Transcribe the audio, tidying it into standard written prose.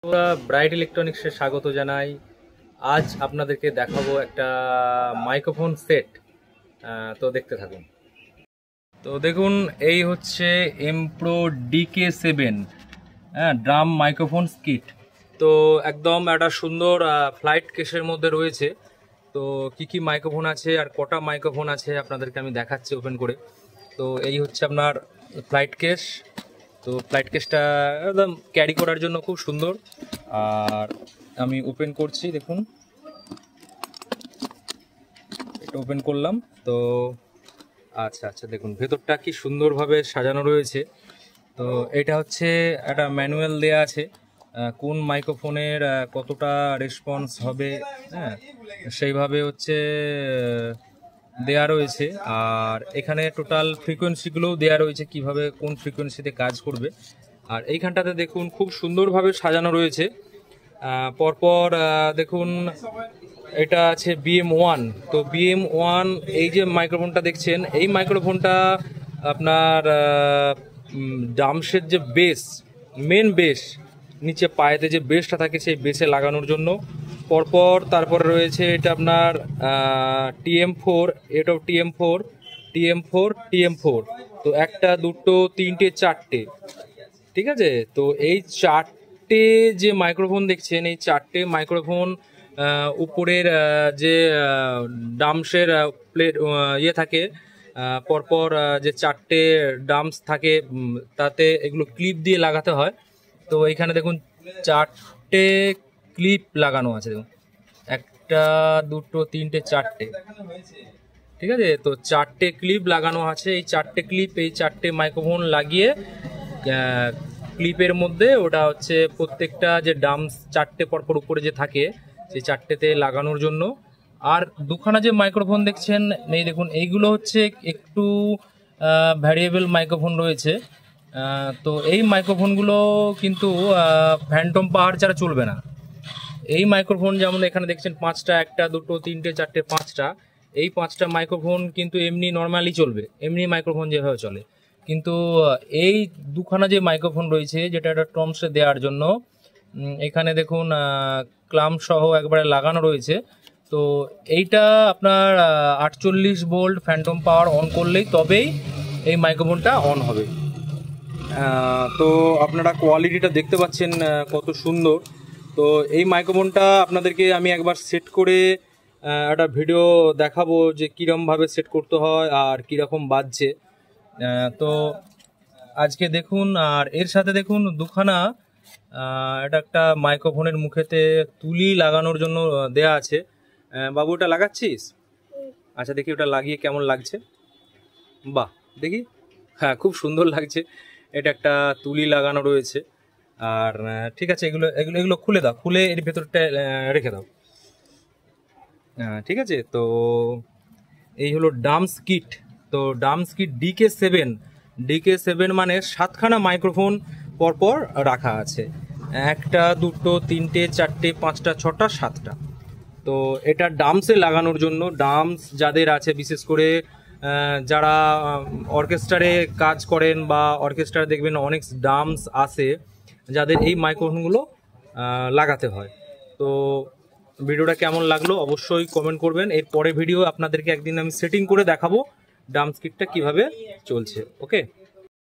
আমরা ব্রাইট ইলেকট্রনিক্সে স্বাগত জানাই। আজ আপনাদেরকে দেখাবো একটা মাইক্রোফোন সেট। তো দেখতে থাকুন। তো দেখুন, এই হচ্ছে এমপ্রো DK7 ড্রাম মাইক্রোফোন কিট। তো একদম একটা সুন্দর ফ্লাইট কেসের মধ্যে রয়েছে। তো কি কি মাইক্রোফোন আছে আর কটা মাইক্রোফোন আছে আপনাদেরকে আমি দেখাচ্ছি ওপেন করে। তো এই হচ্ছে আপনার ফ্লাইট কেস। তো ফ্লাইট কেসটা একদম ক্যারি করার জন্য খুব সুন্দর। আর আমি ওপেন করছি, দেখুন এটা ওপেন করলাম। তো আচ্ছা আচ্ছা, দেখুন ভেতরটা কি সুন্দরভাবে সাজানো রয়েছে। তো এটা হচ্ছে একটা ম্যানুয়াল দেয়া আছে কোন মাইক্রোফোনের কতটা রেসপন্স হবে, হ্যাঁ সেইভাবে হচ্ছে দেয়া রয়েছে। আর এখানে টোটাল ফ্রিকোয়েন্সিগুলোও দেয়া রয়েছে, কিভাবে কোন ফ্রিকোয়েন্সিতে কাজ করবে। আর এইখানটাতে দেখুন খুব সুন্দরভাবে সাজানো রয়েছে। পরপর দেখুন এটা আছে BM1। তো BM1 এই যে মাইক্রোফোনটা দেখছেন, এই মাইক্রোফোনটা আপনার ড্রামসের যে বেস, মেন বেস, নিচে পায়েতে যে বেসটা থাকে সেই বেসে লাগানোর জন্য। পরপর তারপরে রয়েছে এটা আপনার TM4, এটাও TM4, TM4, TM4। তো একটা, দুটো, তিনটে, চারটে, ঠিক আছে। তো এই চারটে যে মাইক্রোফোন দেখছেন, এই চারটে মাইক্রোফোন উপরের যে ডাম্পসের প্লেট ইয়ে থাকে, পরপর যে চারটে ডাম্পস থাকে তাতে এগুলো ক্লিপ দিয়ে লাগাতে হয়। তো এইখানে দেখুন চারটে ক্লিপ লাগানো আছে, দেখুন একটা, দুটো, তিনটে, চারটে, ঠিক আছে। তো চারটে ক্লিপ লাগানো আছে। এই চারটে ক্লিপ এই চারটে মাইক্রোফোন লাগিয়ে ক্লিপের মধ্যে ওটা হচ্ছে প্রত্যেকটা যে ডাম্পস চারটে পরপর উপরে যে থাকে সেই চারটেতে লাগানোর জন্য। আর দুখানা যে মাইক্রোফোন দেখছেন, এই দেখুন এইগুলো হচ্ছে একটু ভ্যারিয়েবল মাইক্রোফোন রয়েছে। তো এই মাইক্রোফোনগুলো কিন্তু ফ্যান্টম পাওয়ার ছাড়া চলবে না। এই মাইক্রোফোন যেমন এখানে দেখছেন পাঁচটা, একটা, দুটো, তিনটে, চারটে, পাঁচটা, এই পাঁচটা মাইক্রোফোন কিন্তু এমনি নর্মালি চলবে, এমনি মাইক্রোফোন যেভাবে চলে। কিন্তু এই দুখানা যে মাইক্রোফোন রয়েছে, যেটা একটা টমসে দেওয়ার জন্য, এখানে দেখুন ক্লাম্প সহ একবারে লাগানো রয়েছে। তো এইটা আপনার 48 ভোল্ট ফ্যান্টম পাওয়ার অন করলেই তবেই এই মাইক্রোফোনটা অন হবে। তো আপনারা কোয়ালিটিটা দেখতে পাচ্ছেন কত সুন্দর। তো এই মাইক্রোফোনটা আপনাদেরকে আমি একবার সেট করে একটা ভিডিও দেখাবো যে কীরকমভাবে সেট করতে হয় আর কীরকম বাজছে। তো আজকে দেখুন, আর এর সাথে দেখুন দুখানা এটা একটা মাইক্রোফোনের মুখেতে তুলি লাগানোর জন্য দেয়া আছে। বাবু ওটা লাগাচ্ছিস? আচ্ছা, দেখি ওটা লাগিয়ে কেমন লাগছে। বাহ, দেখি, হ্যাঁ খুব সুন্দর লাগছে। এটা একটা তুলি লাগানো রয়েছে। আর ঠিক আছে, এগুলো এগুলো এগুলো খুলে দাও, খুলে এর ভেতরটা রেখে দাও। ঠিক আছে। তো এই হলো ডাম্পস কিট। তো ডাম্পস কিট DK7 মানে 7খানা মাইক্রোফোন পরপর রাখা আছে, একটা, দুটো, তিনটে, চারটে, পাঁচটা, ছটা, সাতটা। তো এটা ডাম্পসে লাগানোর জন্য, ডাম্পস যাদের আছে, বিশেষ করে যারা অর্কেস্ট্রারে কাজ করেন বা অর্কেস্ট্রারে দেখবেন অনেক ডাম্পস আসে, যাদের এই মাইক্রোফোনগুলো লাগাতে হয়। তো ভিডিওটা কেমন লাগলো অবশ্যই কমেন্ট করবেন। এর পরে ভিডিও আপনাদেরকে একদিন আমি সেটিং করে দেখাবো ডাম্পস কিটটা কীভাবে চলছে। ওকে।